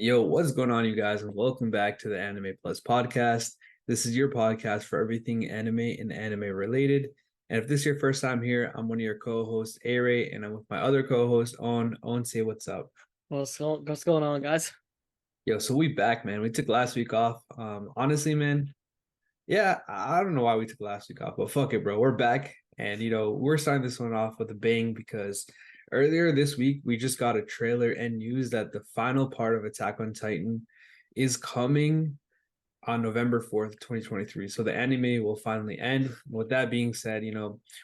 Yo, what's going on, you guys? And welcome back to the Anime Plus podcast. This is your podcast for everything anime and anime related. And if this is your first time here, I'm one of your co-hosts, Aray, and I'm with my other co-host, Aunn. Aunn, say what's up. What's going on, guys? Yo, so we back, man. We took last week off. Honestly, man, yeah, I don't know why we took last week off, but fuck it, bro. We're back, and we're starting this one off with a bang because earlier this week we just got a trailer and news that the final part of Attack on Titan is coming on November 4th, 2023. So the anime will finally end. With that being said,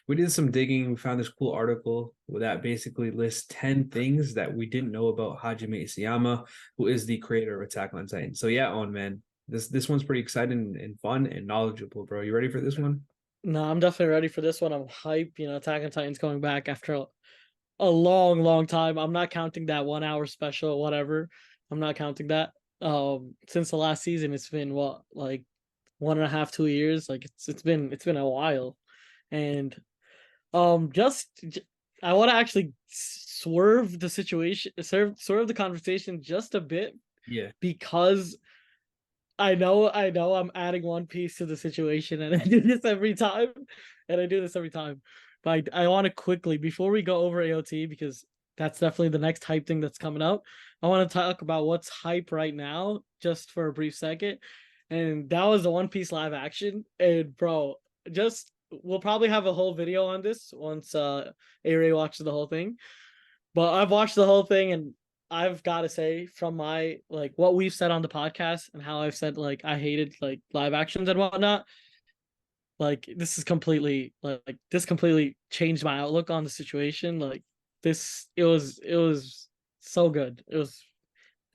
we did some digging. We found this cool article that basically lists 10 things that we didn't know about Hajime Isayama, who is the creator of Attack on Titan. So yeah, on man. This one's pretty exciting and fun and knowledgeable, bro. You ready for this one? No, I'm definitely ready for this one. I'm hype. Attack on Titan's coming back after a long, long time. I'm not counting that 1 hour special, whatever. I'm not counting that. Since the last season, it's been what, like 1.5, 2 years. Like it's been a while, and just I want to actually swerve the situation, swerve the conversation just a bit Yeah. because I know I'm adding one piece to the situation, and I do this every time. But I want to quickly, before we go over AOT, because that's definitely the next hype thing that's coming up. I want to talk about what's hype right now, just for a brief second. And that was the One Piece live action. And bro, just we'll probably have a whole video on this once Aray watches the whole thing. But I've watched the whole thing, and I've got to say, from my like what we've said on the podcast and how I've said like I hated like live actions and whatnot, like this completely changed my outlook on the situation. Like it was so good. It was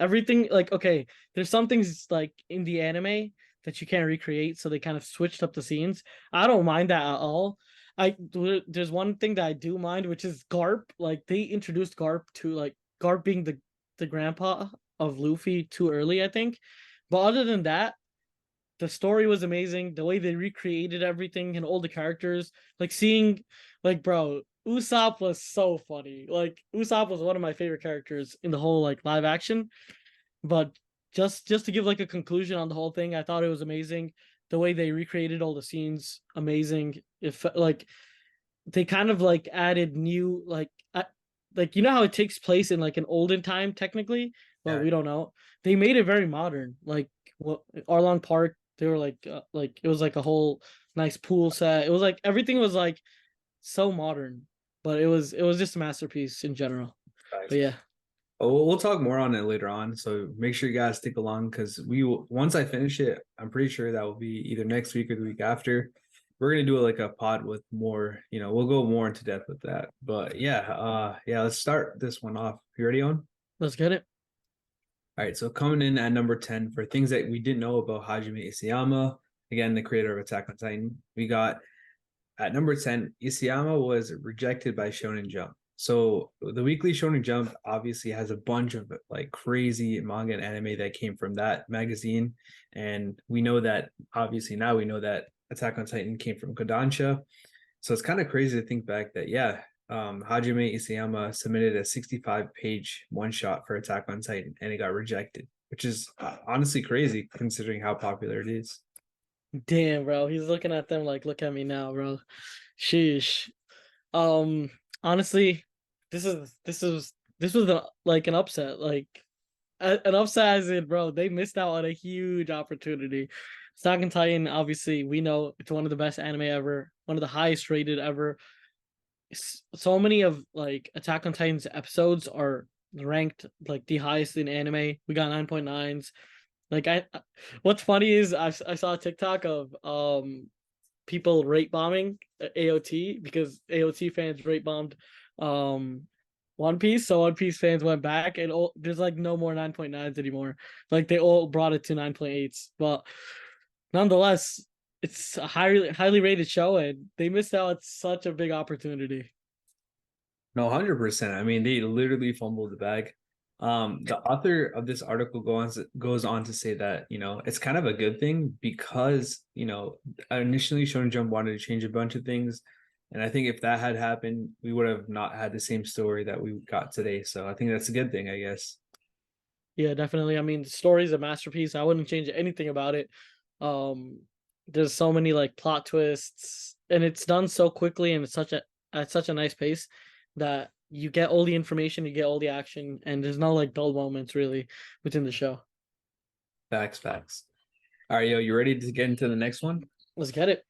everything. Like, okay, there's some things like in the anime that you can't recreate, so they kind of switched up the scenes. I don't mind that at all. There's one thing that I do mind, which is Garp. Like, they introduced Garp to, like, Garp being the grandpa of Luffy too early, I think. But other than that, the story was amazing. The way they recreated everything and all the characters, like seeing, like, bro, Usopp was so funny. Like, Usopp was one of my favorite characters in the whole like live action. But just to give like a conclusion on the whole thing, I thought it was amazing. The way they recreated all the scenes, amazing. If like they kind of like added new like you know how it takes place in like an olden time technically, but Yeah. we don't know. They made it very modern. Like what Arlong Park, they were like it was like a whole nice pool set. It was like everything was like so modern, but it was just a masterpiece in general. But yeah. Oh, we'll talk more on it later on. So make sure you guys stick along because once I finish it, I'm pretty sure that will be either next week or the week after. We're gonna do like a pod with more, we'll go more into depth with that. But yeah, let's start this one off. You ready on? Let's get it. All right, so coming in at number 10 for things that we didn't know about Hajime Isayama, again, the creator of Attack on Titan, we got at number 10, Isayama was rejected by Shonen Jump. So the weekly Shonen Jump obviously has a bunch of like crazy manga and anime that came from that magazine. And we know that obviously now we know that Attack on Titan came from Kodansha. So it's kind of crazy to think back that, yeah, Hajime Isayama submitted a 65-page one shot for Attack on Titan and it got rejected, which is honestly crazy considering how popular it is. Damn, bro. He's looking at them like, look at me now, bro. Sheesh. Honestly, this was like an upset. Like an upset as in, bro, they missed out on a huge opportunity. Attack on Titan, obviously, we know it's one of the best anime ever, one of the highest rated ever. So many of like Attack on Titan's episodes are ranked like the highest in anime. We got 9.9s. Like what's funny is I saw a TikTok of people rate bombing AOT because AOT fans rate bombed One Piece, so One Piece fans went back and there's like no more 9.9s anymore. Like they all brought it to 9.8s, but nonetheless, it's a highly rated show, and they missed out on such a big opportunity. No, 100%. I mean, they literally fumbled the bag. The author of this article goes on to say that, it's kind of a good thing because, initially Shonen Jump wanted to change a bunch of things. And I think if that had happened, we would have not had the same story that we got today. So I think that's a good thing, I guess. Yeah, definitely. I mean, the story's a masterpiece. I wouldn't change anything about it. Um, there's so many like plot twists, and it's done so quickly and it's such a at such a nice pace that you get all the information, you get all the action, and there's no like dull moments really within the show. Facts, facts. All right, yo, you ready to get into the next one? Let's get it.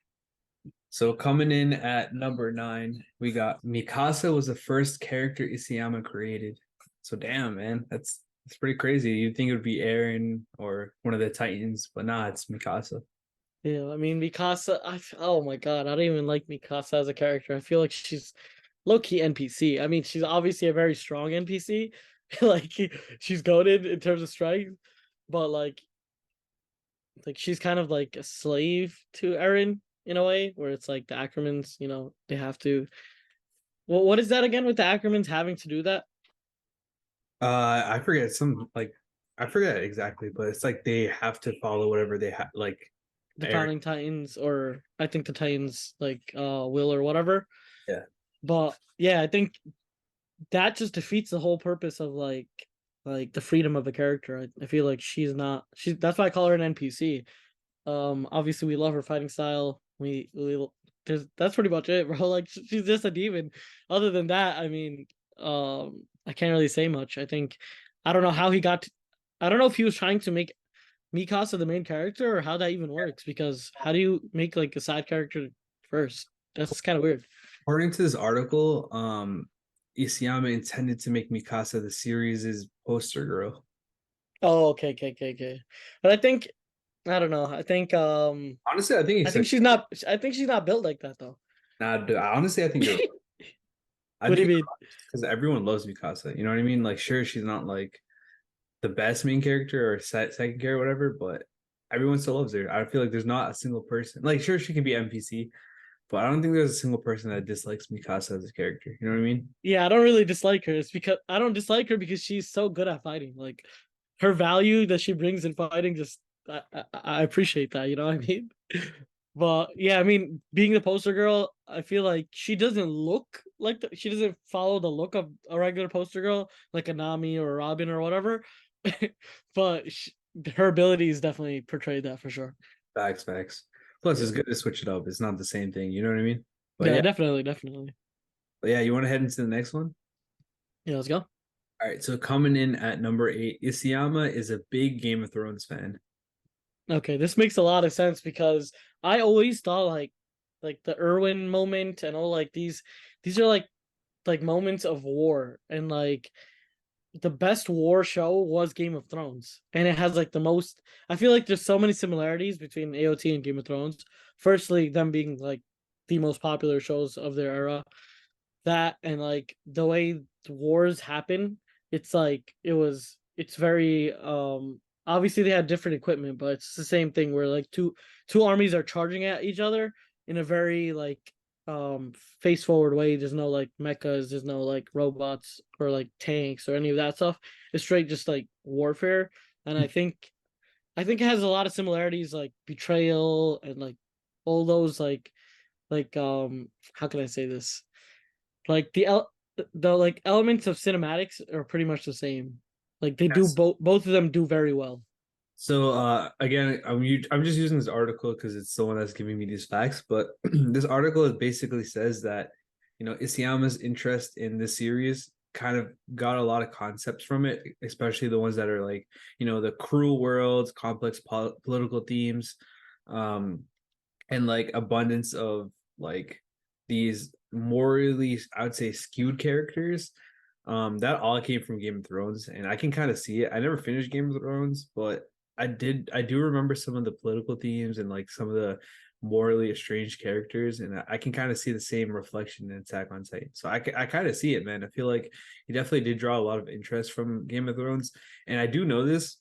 So coming in at number 9, we got Mikasa was the first character Isayama created. So damn, man, that's pretty crazy. You'd think it would be Eren or one of the Titans, but nah, it's Mikasa. Yeah, I mean Mikasa. Oh my god, I don't even like Mikasa as a character. I feel like she's low key NPC. I mean, she's obviously a very strong NPC. Like she's goaded in terms of strength, but like she's kind of like a slave to Eren in a way, where it's like the Ackermans, they have to. Well, what is that again with the Ackermans having to do that? I forget some like I forget exactly, but it's like they have to follow whatever they have like The Eren. founding Titans, or I think the Titans like will or whatever. Yeah. But yeah, I think that just defeats the whole purpose of like the freedom of the character. I feel like she's that's why I call her an NPC. Obviously we love her fighting style. We that's pretty much it, bro. Like she's just a demon. Other than that, I mean, I can't really say much. I don't know how he got I don't know if he was trying to make Mikasa the main character or how that even works, because how do you make like a side character first? That's kind of weird. According to this article, Isayama intended to make Mikasa the series' poster girl. Oh, okay. But I don't know. Honestly, I think I he's think like, she's not built like that though. nah, dude, honestly, I think you're I What do think you mean? because everyone loves Mikasa. You know what I mean? Like, sure, she's not like the best main character or second character, whatever, but everyone still loves her. I feel like there's not a single person. Like, sure, she can be NPC, but I don't think there's a single person that dislikes Mikasa as a character. You know what I mean? Yeah, I don't really dislike her. It's because I don't dislike her because she's so good at fighting. Like her value that she brings in fighting, just I appreciate that. You know what I mean? But yeah, I mean, being the poster girl, I feel like she doesn't look like she doesn't follow the look of a regular poster girl, like a Nami or a Robin or whatever. But her abilities definitely portrayed that for sure. Facts, facts. Plus, Yeah, it's good to switch it up. It's not the same thing. You know what I mean? But yeah, yeah, definitely. you want to head into the next one? Yeah, let's go. All right. So coming in at number 8, Isayama is a big Game of Thrones fan. Okay, this makes a lot of sense because I always thought like the Irwin moment and all like these are like moments of war, and like the best war show was Game of Thrones, and it has like the most. I feel like there's so many similarities between AOT and Game of Thrones. Firstly, them being like the most popular shows of their era, that and like the way the wars happen, it's very obviously they had different equipment, but it's the same thing where like two armies are charging at each other in a very like face forward way. There's no like mechas, there's no like robots or like tanks or any of that stuff. It's straight just like warfare. And I think it has a lot of similarities, like betrayal and like all those how can I say this, like the like elements of cinematics are pretty much the same. Like they do Yes. both of them do very well. So again, I'm just using this article because it's the one that's giving me these facts. But this article basically says that Isayama's interest in this series kind of got a lot of concepts from it, especially the ones that are like the cruel worlds, complex political themes, um, and like abundance of like these morally, I would say, skewed characters. That all came from Game of Thrones, and I can kind of see it. I never finished Game of Thrones, but I do remember some of the political themes and like some of the morally estranged characters, and I can kind of see the same reflection in Attack on Titan. So I kind of see it, man. I feel like he definitely did draw a lot of interest from Game of Thrones, and I do know this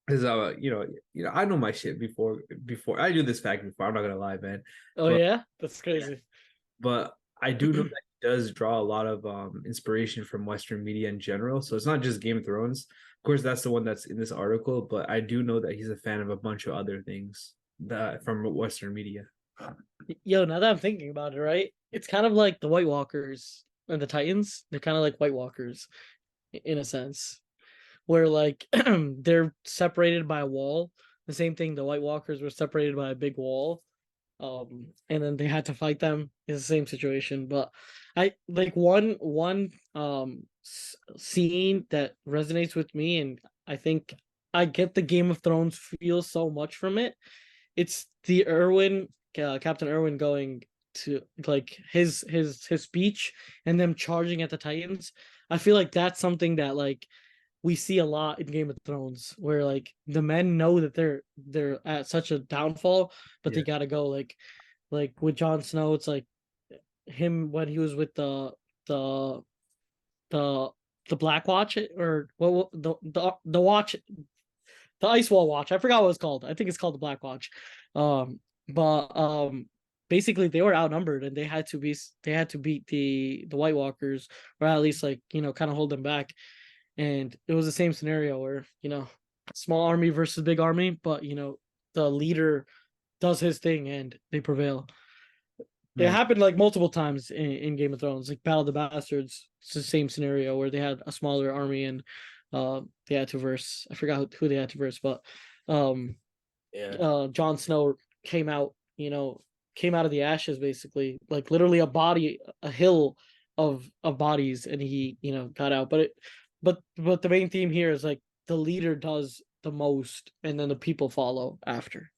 because I know my shit before I do this fact before. I'm not gonna lie, man, Oh but yeah, that's crazy. but I do know that he does draw a lot of inspiration from Western media in general. So it's not just Game of Thrones. Of course, that's the one that's in this article, but I do know that he's a fan of a bunch of other things that from Western media. Yo, now that I'm thinking about it, right? It's kind of like the White Walkers and the Titans. They're kind of like White Walkers in a sense. where like they're separated by a wall. The same thing, the White Walkers were separated by a big wall. And then they had to fight them. It's the same situation. But I like one scene that resonates with me, and I think I get the Game of Thrones feel so much from it. It's the Captain Irwin going to like his speech and them charging at the Titans. I feel like that's something that like we see a lot in Game of Thrones, where like the men know that they're at such a downfall, but they Yeah. gotta go. Like with Jon Snow, it's like him when he was with the the the Black Watch, or what the watch, the Ice Wall Watch. I forgot what it's called. I think it's called the Black Watch. But basically they were outnumbered and they had to beat the White Walkers, or at least like kind of hold them back. And it was the same scenario where small army versus big army, but the leader does his thing and they prevail. It Mm. happened like multiple times in Game of Thrones, like Battle of the Bastards. It's the same scenario where they had a smaller army and they had to verse. I forgot who they had to verse, but um, Yeah. Jon Snow came out, came out of the ashes basically, like literally a hill of bodies, and he got out. But the main theme here is like the leader does the most, and then the people follow after.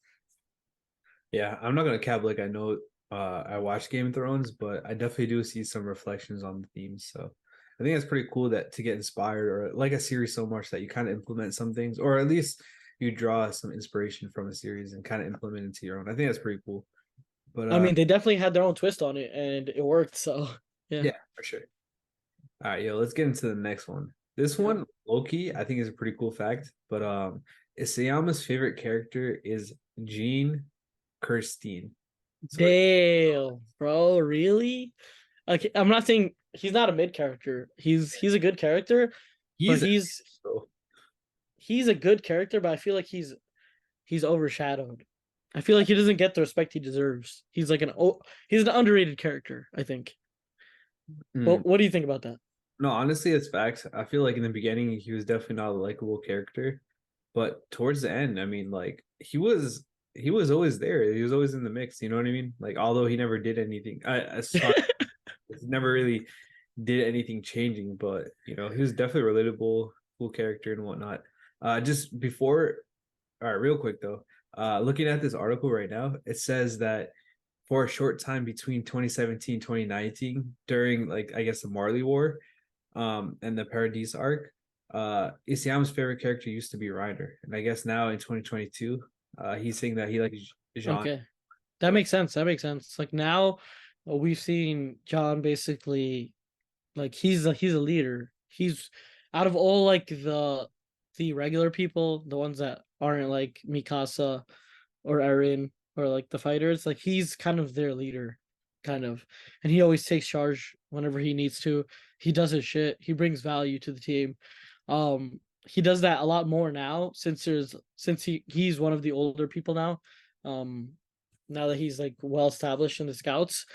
Yeah, I'm not gonna cap like I know I watched Game of Thrones, but I definitely do see some reflections on the themes. So I think it's pretty cool that to get inspired or like a series so much that you kind of implement some things, or at least you draw some inspiration from a series and kind of implement it into your own. I think that's pretty cool. But I mean, they definitely had their own twist on it, and it worked. So yeah. yeah, for sure. All right, yo, let's get into the next one. This Yeah. one, Loki, I think is a pretty cool fact. But Isayama's favorite character is Jean Kirstein. So Damn, bro, really? Okay, I'm not saying he's not a mid character. He's a good character, but he's so he's a good character, but I feel like he's overshadowed. I feel like he doesn't get the respect he deserves. He's an underrated character, I think. Well, mm. what do you think about that? No, honestly, it's facts. I feel like in the beginning he was definitely not a likable character, but towards the end, I mean, like he was always there. He was always in the mix. You know what I mean? Like although he never did anything, as far as never really did anything changing, but he was definitely relatable, cool character and whatnot. Just before, all right, real quick though, looking at this article right now, it says that for a short time between 2017 2019 during like I guess the Marley War and the Paradise arc, Isayama's favorite character used to be Reiner, and I guess now in 2022, he's saying that he likes Jean. Okay, that makes sense. That makes sense. Like now, we've seen John basically like he's a leader. He's out of all like the regular people, the ones that aren't like Mikasa or Eren or like the fighters, like he's kind of their leader, kind of. And he always takes charge whenever he needs to. He does his shit. He brings value to the team. He does that a lot more now since he's one of the older people now. Um Now that he's like well established in the scouts.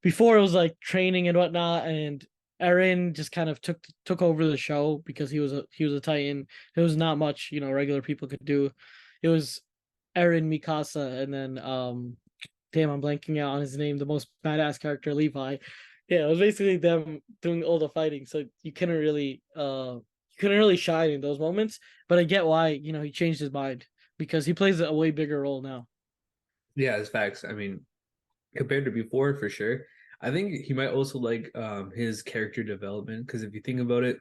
Before it was like training and whatnot, and Eren just kind of took over the show because he was a Titan. There was not much regular people could do. It was Eren, Mikasa, and then damn, I'm blanking out on his name. The most badass character, Levi. Yeah, it was basically them doing all the fighting. So you couldn't really shine in those moments. But I get why he changed his mind, because he plays a way bigger role now. Yeah, it's facts. I mean, compared to before, for sure. I think he might also like his character development because if you think about it,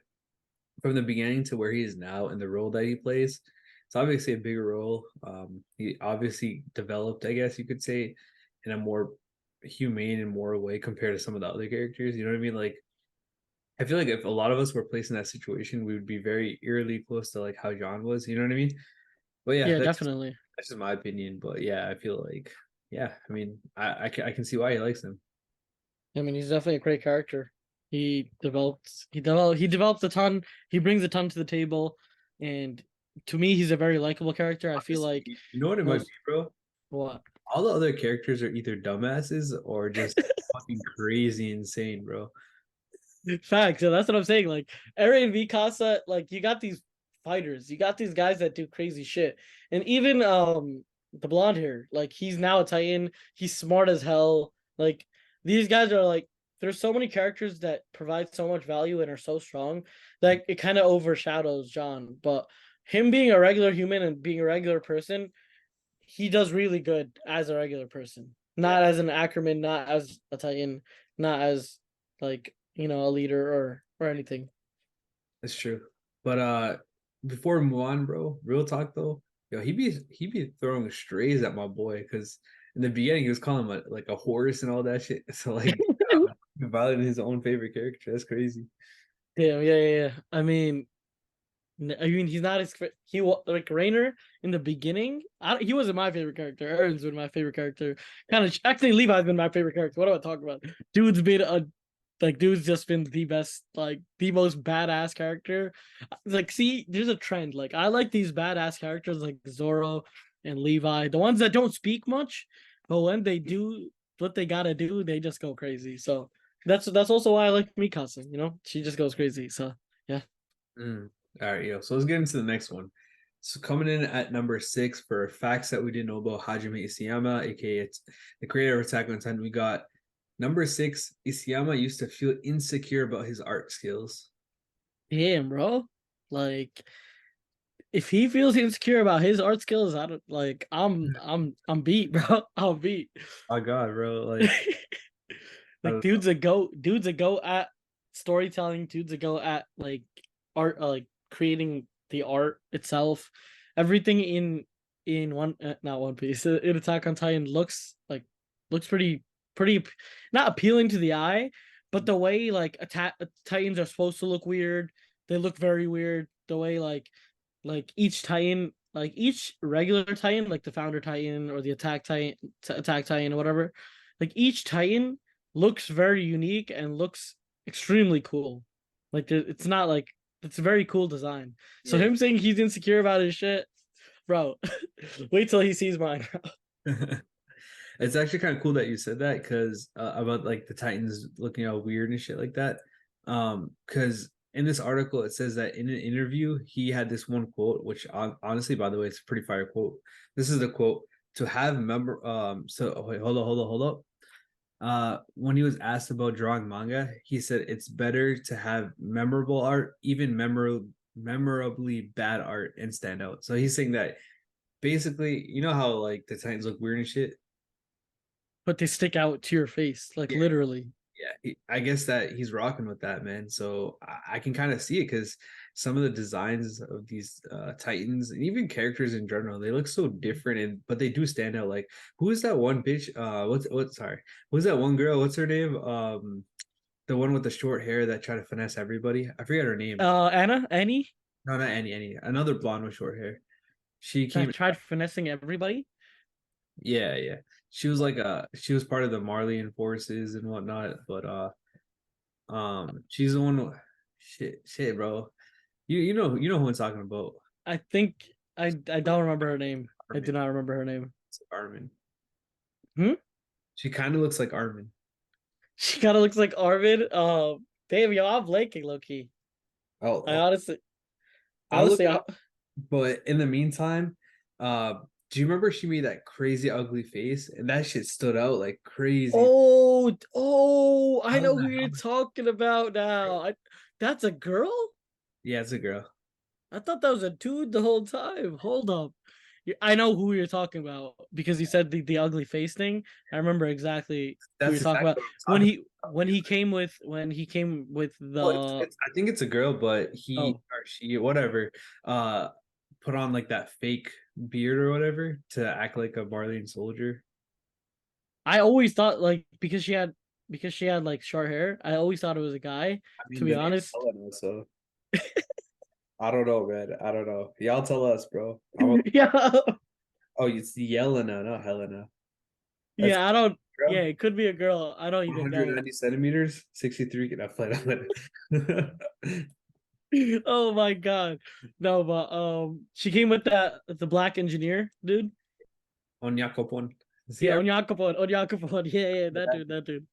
from the beginning to where he is now and the role that he plays, it's obviously a bigger role. He obviously developed, I guess you could say, in a more humane and moral way compared to some of the other characters. You know what I mean? Like, I feel like if a lot of us were placed in that situation, we would be very eerily close to like how John was. You know what I mean? But yeah, Yeah, that's definitely. that's just my opinion. But yeah, I feel like yeah, I mean, I can see why he likes him. I mean, he's definitely a great character. He developed a ton. He brings a ton to the table, and to me, he's a very likable character. I feel Honestly, like you know what it might be, most bro? what All the other characters are either dumbasses or just fucking crazy insane, bro. facts. So that's what I'm saying. Like Eren V Casa, like you got these fighters. You got these guys that do crazy shit. And even the blonde hair, like he's now a Titan. He's smart as hell. Like these guys are like there's so many characters that provide so much value and are so strong that it kind of overshadows John. But him being a regular human and being a regular person, he does really good as a regular person. Yeah, Not as an Ackerman, not as a Titan, not as like, a leader or anything. that's true. But before we move on, bro, real talk though, yo, he be throwing strays at my boy because in the beginning he was calling him like a horse and all that shit. So like violating his own favorite character. That's crazy. Yeah, yeah, yeah, yeah. I mean, he's not as like Rainer in the beginning. He wasn't my favorite character. Aaron's been my favorite character. Kind of actually, Levi's been my favorite character. What am I talking about? Dude's just been the best, like the most badass character. Like, see, there's a trend. Like, I like these badass characters like Zoro and Levi, the ones that don't speak much, but when they do what they gotta do, they just go crazy. So that's also why I like Mikasa. She just goes crazy. So yeah. Mm. All right, yo. So let's get into the next one. So coming in at number 6 for facts that we didn't know about Hajime Isayama, aka it's the creator of Attack on Titan, we got number 6. Isayama used to feel insecure about his art skills. Damn, bro. Like, if he feels insecure about his art skills, I don't like. I'm beat, bro. I'm beat. Oh God, bro. Like, I Like, don't know. dude's a goat. Dude's a goat at storytelling. Dude's a goat at like art, like creating the art itself. Everything in one, not One Piece, in Attack on Titan looks pretty not appealing to the eye, but the way like attack Titans are supposed to look weird, they look very weird. The way like each Titan, like each regular Titan, like the Founder Titan or the Attack Titan or whatever, like each Titan looks very unique and looks extremely cool. Like it's not like it's a very cool design. So Yeah. him saying he's insecure about his shit, bro, wait till he sees mine. It's actually kind of cool that you said that because about like the Titans looking all weird and shit like that. Because in this article it says that in an interview he had this one quote, which honestly, by the way, it's a pretty fire quote. This is the quote: "To have member." So oh, wait, hold up. When he was asked about drawing manga, he said it's better to have memorable art, even memorably bad art, and stand out. So he's saying that basically, you know how like the Titans look weird and shit. But they stick out to your face, like Yeah, literally. yeah. I guess that he's rocking with that, man. So I can kind of see it because some of the designs of these Titans and even characters in general, they look so different, and but they do stand out. Like, who is that one bitch? Sorry, who's that one girl? What's her name? The one with the short hair that tried to finesse everybody. I forget her name. Annie, No, not Annie. Annie. Another blonde with short hair. She that came. tried finessing everybody. Yeah, yeah. She was like she was part of the Marleyan forces and whatnot, but she's the one. Shit, bro. You know who I'm talking about. I think I don't remember her name. I do Armin. not remember her name. It's Armin. Hmm? She kind of looks like Armin. She kind of looks like Arvid. Damn, yo, I'm blanking, low key. Oh, I oh, honestly, I'll look honestly, it up. But in the meantime, do you remember she made that crazy ugly face and that shit stood out like crazy? oh, I How know the who you're hell? talking about now. That's a girl? Yeah, it's a girl. I thought that was a dude the whole time. Hold up. I know who you're talking about because you said the ugly face thing. I remember exactly who That's you're talking exactly about what I'm talking when he came with Well, the I think it's a girl, but he oh, or she, whatever, uh, put on like that fake beard or whatever to act like a Marleyan soldier. I always thought like because she had like short hair. I always thought it was a guy. I To mean, be the name's honest, Helena, so I don't know, man. I don't know. Y'all tell us, bro. yeah, Oh, it's Yelena, not Helena. That's yeah. I don't. Yeah, girl. it could be a girl. I don't even know. 190 centimeters, 63. Can I play that? Oh my god, no, but she came with the black engineer dude. Onyakopon. See, Yeah, I Onyakapon. Yeah, yeah, remember that. that dude.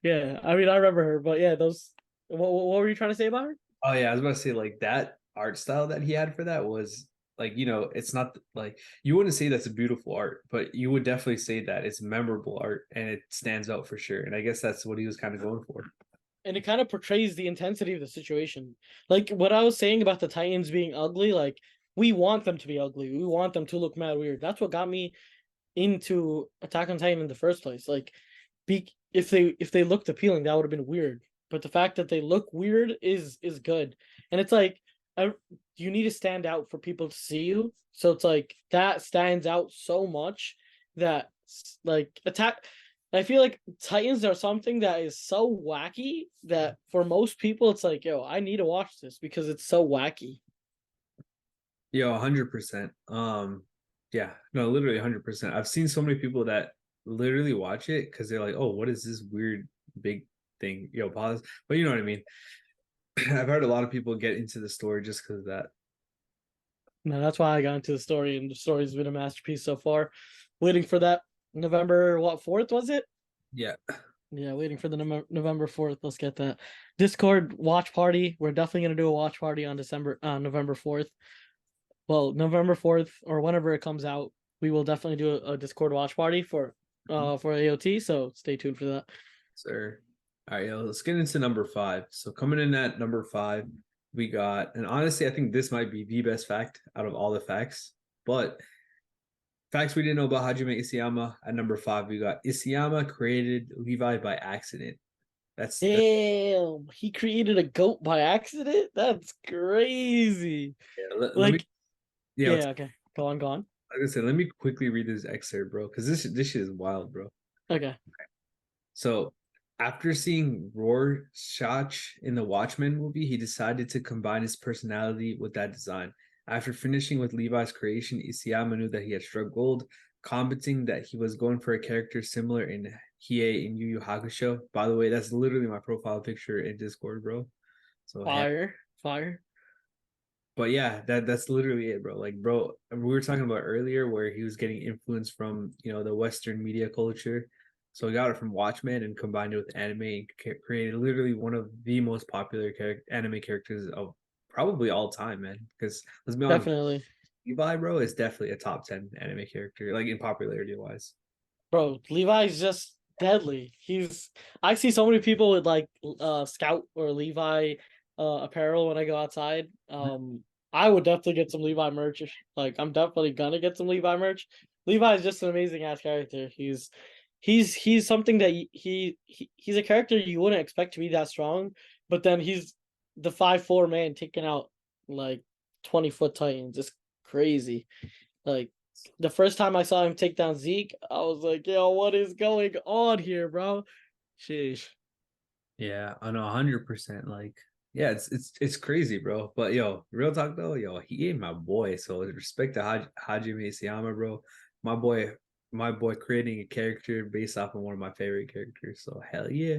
Yeah, I mean, I remember her, but yeah, those. What were you trying to say about her? Oh yeah, I was about to say like that. art style that he had for that was like, it's not like you wouldn't say that's a beautiful art, but you would definitely say that it's memorable art and it stands out for sure. And I guess that's what he was kind of going for. And it kind of portrays the intensity of the situation. Like what I was saying about the Titans being ugly, like we want them to be ugly. We want them to look mad weird. That's what got me into Attack on Titan in the first place. Like, if they looked appealing, that would have been weird. But the fact that they look weird is good, and it's like you need to stand out for people to see you. So it's like that stands out so much that like attack. I feel like Titans are something that is so wacky that for most people it's like, yo, I need to watch this because it's so wacky. Yeah, 100%. Yeah, no, literally 100%. I've seen so many people that literally watch it because they're like, oh, what is this weird big thing? Pause. But you know what I mean. I've heard a lot of people get into the story just because of that. No, that's why I got into the story, and the story's been a masterpiece so far. Waiting for that November 4th was it? Yeah. Yeah, waiting for the November 4th. Let's get that Discord watch party. We're definitely gonna do a watch party on November 4th. Well, November 4th or whenever it comes out, we will definitely do a Discord watch party for AOT. So stay tuned for that. Sir. All right, let's get into number 5. So coming in at number 5, we got, and honestly, I think this might be the best fact out of all the facts. But facts we didn't know about Hajime Isayama at number 5, we got Isayama created Levi by accident. That's Damn, he created a goat by accident? That's crazy. yeah, let me Like, yeah. yeah, okay. Go on, go on. Like I said, let me quickly read this excerpt, bro, because this shit is wild, bro. Okay. So after seeing Rorschach in the Watchmen movie, he decided to combine his personality with that design. After finishing with Levi's creation, Isayama knew that he had struck gold, commenting that he was going for a character similar in Hiei in Yu Yu Hakusho. By the way, that's literally my profile picture in Discord, bro. So Fire. Fire. but yeah, that's literally it, bro. Like, bro, we were talking about earlier where he was getting influence from the Western media culture. So he got it from Watchmen and combined it with anime and created literally one of the most popular anime characters of probably all time, man. Because let's be honest, Definitely. Levi, bro, is definitely a top 10 anime character, like in popularity wise. Bro, Levi's just deadly. I see so many people with like Scout or Levi apparel when I go outside. I would definitely get some Levi merch. Like I'm definitely gonna get some Levi merch. Levi is just an amazing ass character. He's something that he's a character you wouldn't expect to be that strong, but then he's the 5'4" man taking out like 20-foot titans. It's crazy. Like the first time I saw him take down Zeke, I was like, yo, what is going on here, bro? Sheesh. Yeah, I know 100%. Like, yeah, it's crazy, bro. But yo, real talk though, yo, he ain't my boy. So respect to Hajime Isayama, bro. My boy, my boy creating a character based off of one of my favorite characters. So hell yeah.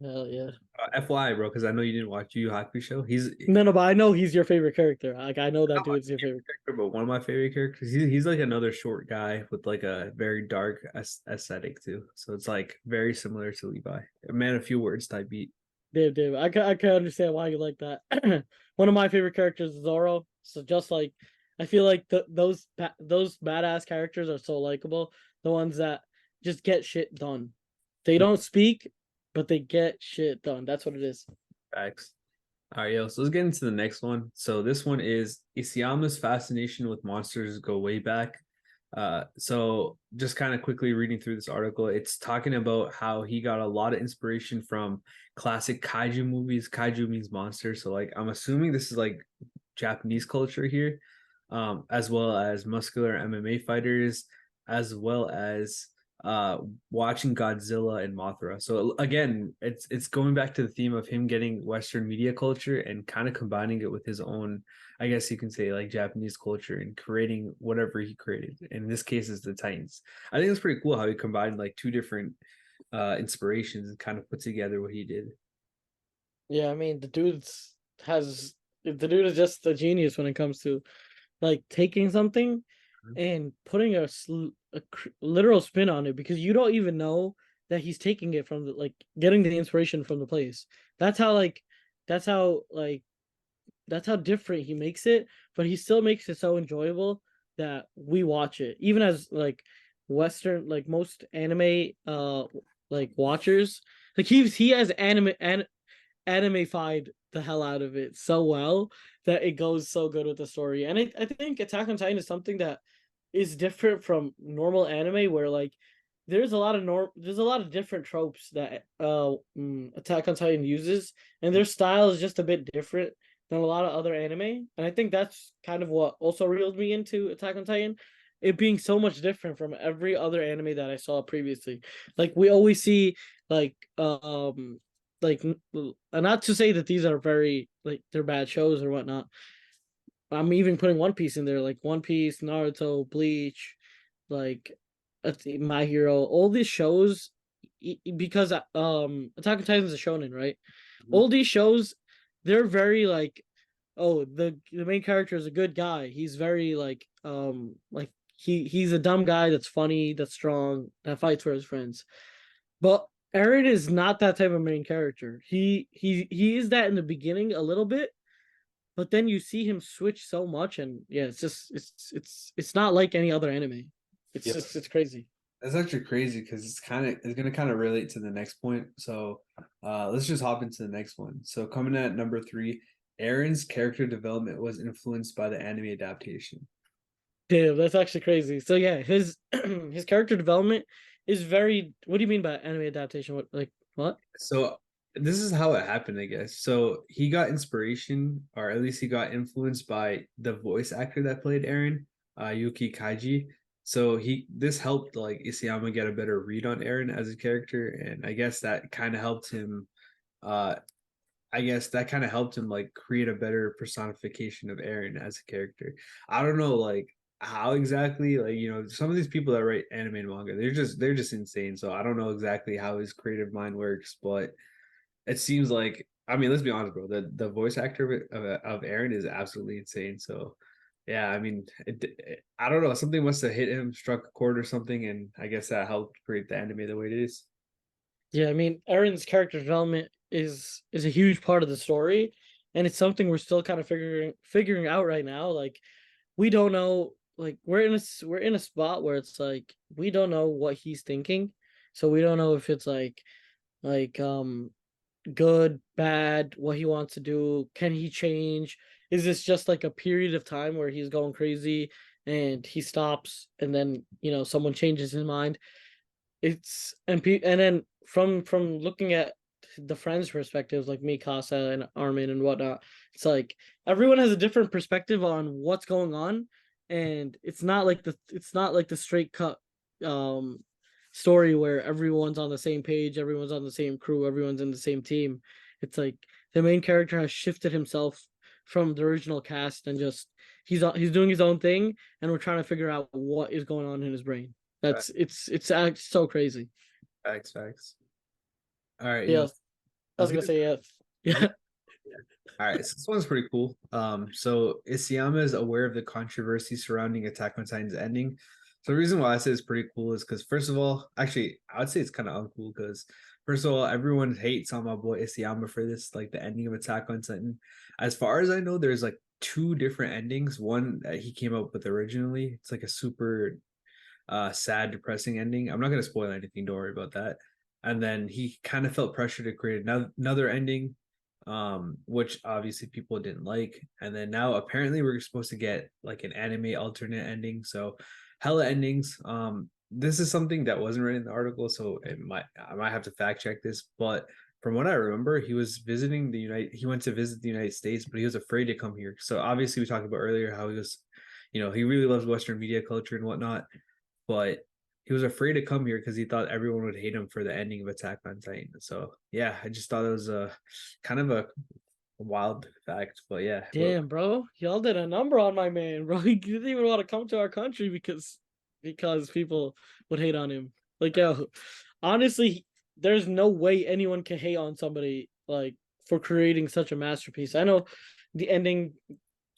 Hell yeah. FYI, bro, because I know you didn't watch Yu Yu Hakusho. He's No, but I know he's your favorite character. Like I know that not my dude's your favorite. character, but one of my favorite characters. He's like another short guy with like a very dark aesthetic too. So it's like very similar to Levi. A man of few words type beat. Dave. I can understand why you like that. One of my favorite characters is Zoro. So just like I feel like those badass characters are so likable. The ones that just get shit done. They don't speak, but they get shit done. That's what it is. Facts. All right, yo. So let's get into the next one. So this one is Isayama's fascination with monsters go way back. So just kind of quickly reading through this article, it's talking about how he got a lot of inspiration from classic kaiju movies. Kaiju means monster, so like I'm assuming this is like Japanese culture here, as well as muscular MMA fighters, as well as watching Godzilla and Mothra. So again, it's going back to the theme of him getting Western media culture and kind of combining it with his own, I guess you can say, like Japanese culture and creating whatever he created. In this case, is the Titans. I think it's pretty cool how he combined like two different inspirations and kind of put together what he did. Yeah, I mean the dude is just a genius when it comes to like taking something and putting literal spin on it because you don't even know that he's taking it from the like getting the inspiration from the place. That's how like that's how different he makes it, but he still makes it so enjoyable that we watch it. Even as like Western, like most anime like watchers, like he has animified the hell out of it so well that it goes so good with the story. And I think Attack on Titan is something that is different from normal anime where like there's a lot of different tropes that Attack on Titan uses, and their style is just a bit different than a lot of other anime. And I think that's kind of what also reeled me into Attack on Titan, it being so much different from every other anime that I saw previously. Like we always see like like not to say that these are very like they're bad shows or whatnot. I'm even putting One Piece in there, like One Piece, Naruto, Bleach, like My Hero, all these shows, because Attack on Titan is a shonen, right? Mhm. All these shows, they're very like, oh, the main character is a good guy. He's very like he's a dumb guy that's funny, that's strong, that fights for his friends. But Eren is not that type of main character. He is that in the beginning a little bit, but then you see him switch so much, and yeah, it's just it's not like any other anime. It's Yep. just it's crazy. That's actually crazy because it's gonna kind of relate to the next point. So let's just hop into the next one. So coming at number three, Aaron's character development was influenced by the anime adaptation. Damn, that's actually crazy. So yeah, his his character development is very. What do you mean by anime adaptation? What like what? So this is how it happened, I guess. So he got inspiration, or at least he got influenced by the voice actor that played Aaron, Yuki Kaji. So he this helped like Isayama get a better read on Aaron as a character, and I guess that kind of helped him. Uh, I guess that kind of helped him like create a better personification of Aaron as a character. I don't know like how exactly like some of these people that write anime and manga they're just insane. So I don't know exactly how his creative mind works, but it seems like I mean let's be honest, bro. The voice actor of Aaron is absolutely insane. So yeah, I mean I don't know, something must have hit him, struck a chord or something, and I guess that helped create the anime the way it is. Yeah, I mean, Eren's character development is a huge part of the story, and it's something we're still kind of figuring out right now. Like, we don't know. Like, we're in a spot where it's like we don't know what he's thinking, so we don't know if it's like good, bad, what he wants to do. Can he change? Is this just like a period of time where he's going crazy and he stops, and then someone changes his mind? It's and then from looking at the friends' perspectives, like me, Casa, and Armin, and whatnot, it's like everyone has a different perspective on what's going on, and it's not like the straight cut um story where everyone's on the same page, everyone's on the same crew, everyone's in the same team. It's like the main character has shifted himself from the original cast, and just he's doing his own thing, and we're trying to figure out what is going on in his brain. It's so crazy. Facts, facts. All right, Yeah, I let's was get gonna say yeah. let's Yeah. All right, so this one's pretty cool. So Isayama is aware of the controversy surrounding Attack on Titan's ending. So the reason why I say it's pretty cool is because first of all, actually, I would say it's kind of uncool because first of all, everyone hates on my boy Isayama for this, like the ending of Attack on Titan. As far as I know, there's like two different endings. One that he came up with originally. It's like a super sad, depressing ending. I'm not gonna spoil anything, don't worry about that. And then he kind of felt pressure to create another ending, which obviously people didn't like. And then now apparently we're supposed to get like an anime alternate ending. So hella endings. This is something that wasn't written in the article, so I might have to fact check this, but from what I remember, he went to visit the United States, but he was afraid to come here. So obviously we talked about earlier how he was, he really loves Western media culture and whatnot, but he was afraid to come here because he thought everyone would hate him for the ending of Attack on Titan. So yeah, I just thought it was a kind of a wild fact, but yeah. Damn, bro, y'all did a number on my man, bro. He didn't even want to come to our country because people would hate on him. Like, yo, honestly, there's no way anyone can hate on somebody like for creating such a masterpiece. I know the ending,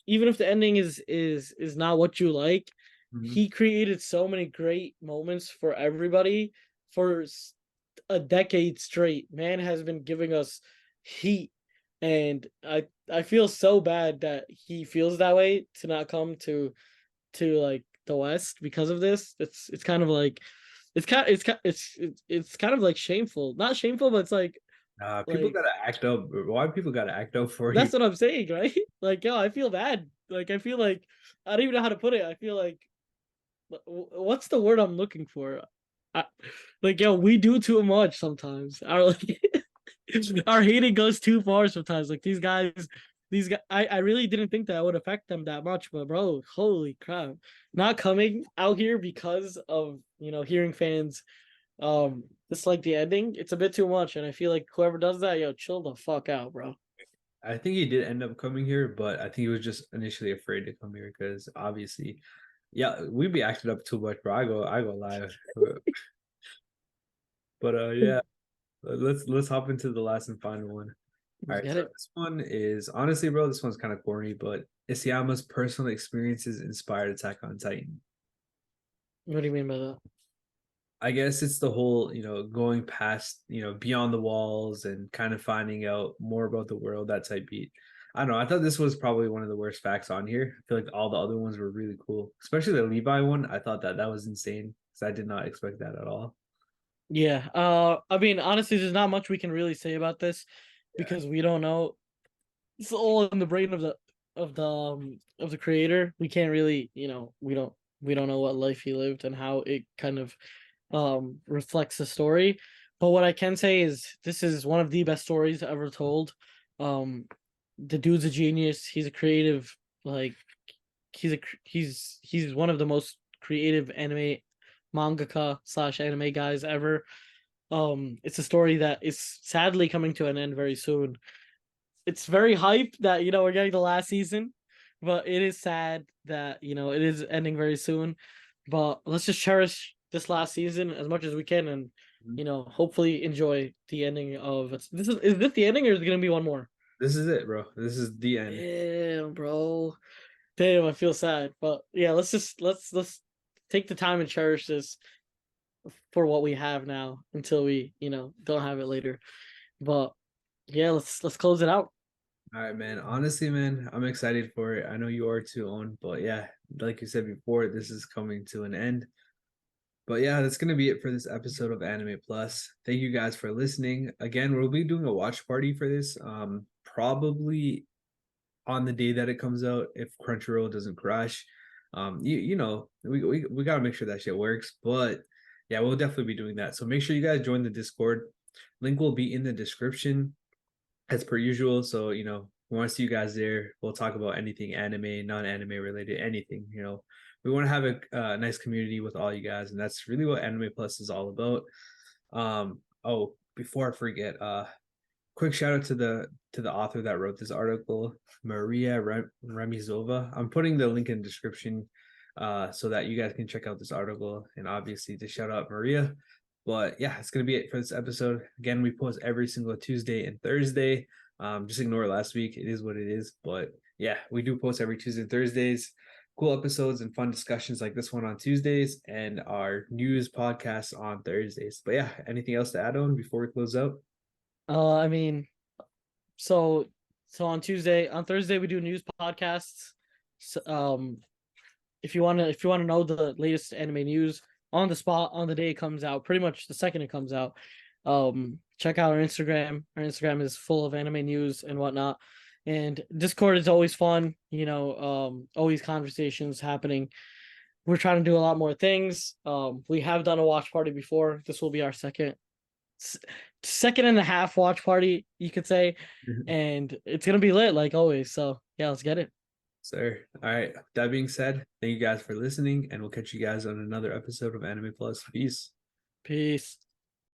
even if the ending is not what you like, Mhm. he created so many great moments for everybody for a decade straight. Man has been giving us heat, and I feel so bad that he feels that way to not come to like the West because of this. It's kind of like it's kind of like shameful. Not shameful, but it's People like gotta act up. Why people gotta act up for you? that's what I'm saying, right? Like, yo, I feel bad. Like, I feel like I don't even know how to put it. I feel like what's the word I'm looking for? I, like, yo, we do too much sometimes. Our like our hating goes too far sometimes. Like these guys, I really didn't think that would affect them that much, but bro, holy crap! Not coming out here because of hearing fans dislike the ending, it's a bit too much, and I feel like whoever does that, yo, chill the fuck out, bro. I think he did end up coming here, but I think he was just initially afraid to come here because obviously, yeah, we'd be acting up too much, bro. I go live, but yeah, let's hop into the last and final one. All Let's right, get so it. this one is honestly, bro, this one's kind of corny, but Isayama's personal experiences inspired Attack on Titan. What do you mean by that? I guess it's the whole, going past, beyond the walls and kind of finding out more about the world, that type beat. I don't know. I thought this was probably one of the worst facts on here. I feel like all the other ones were really cool, especially the Levi one. I thought that was insane because I did not expect that at all. Yeah. I mean, honestly, there's not much we can really say about this Yeah. because we don't know. It's all in the brain of the creator. We can't really, we don't know what life he lived and how it kind of reflects the story. But what I can say is this is one of the best stories ever told. Um, the dude's a genius. He's a creative, like he's one of the most creative anime mangaka slash anime guys ever. It's a story that is sadly coming to an end very soon. It's very hype that we're getting the last season, but it is sad that it is ending very soon. But let's just cherish this last season as much as we can, and hopefully enjoy the ending of it. Is this the ending, or is it gonna be one more? This is it, bro. This is the end. Damn, bro. Damn, I feel sad. But yeah, let's take the time and cherish this for what we have now until we don't have it later. But yeah, let's close it out. All right, man. Honestly, man, I'm excited for it. I know you are too, Owen. But yeah, like you said before, this is coming to an end. But yeah, that's gonna be it for this episode of Anime Plus. Thank you guys for listening. Again, we'll be doing a watch party for this. Probably on the day that it comes out, if Crunchyroll doesn't crash. We gotta make sure that shit works. But yeah, we'll definitely be doing that. So make sure you guys join the Discord. Link will be in the description as per usual. So, we want to see you guys there. We'll talk about anything anime, non-anime related, anything. We want to have a nice community with all you guys, and that's really what Anime Plus is all about. Oh, before I forget, quick shout out to the author that wrote this article, Maria Remizova. I'm putting the link in the description so that you guys can check out this article, and obviously to shout out Maria. But yeah, it's gonna be it for this episode. Again, we post every single Tuesday and Thursday. Just ignore last week. It is what it is. But yeah, we do post every Tuesday and Thursdays. Cool episodes and fun discussions like this one on Tuesdays, and our news podcasts on Thursdays. But yeah, anything else to add on before we close out? I mean, so on Thursday we do news podcasts. So, if you wanna know the latest anime news on the spot on the day it comes out, pretty much the second it comes out, check out our Instagram. Our Instagram is full of anime news and whatnot. And Discord is always fun, always conversations happening. We're trying to do a lot more things. We have done a watch party before. This will be our second and a half watch party, you could say, and it's gonna be lit like always. So yeah, let's get it. Sir. All right. That being said, thank you guys for listening, and we'll catch you guys on another episode of Anime Plus. Peace. Peace.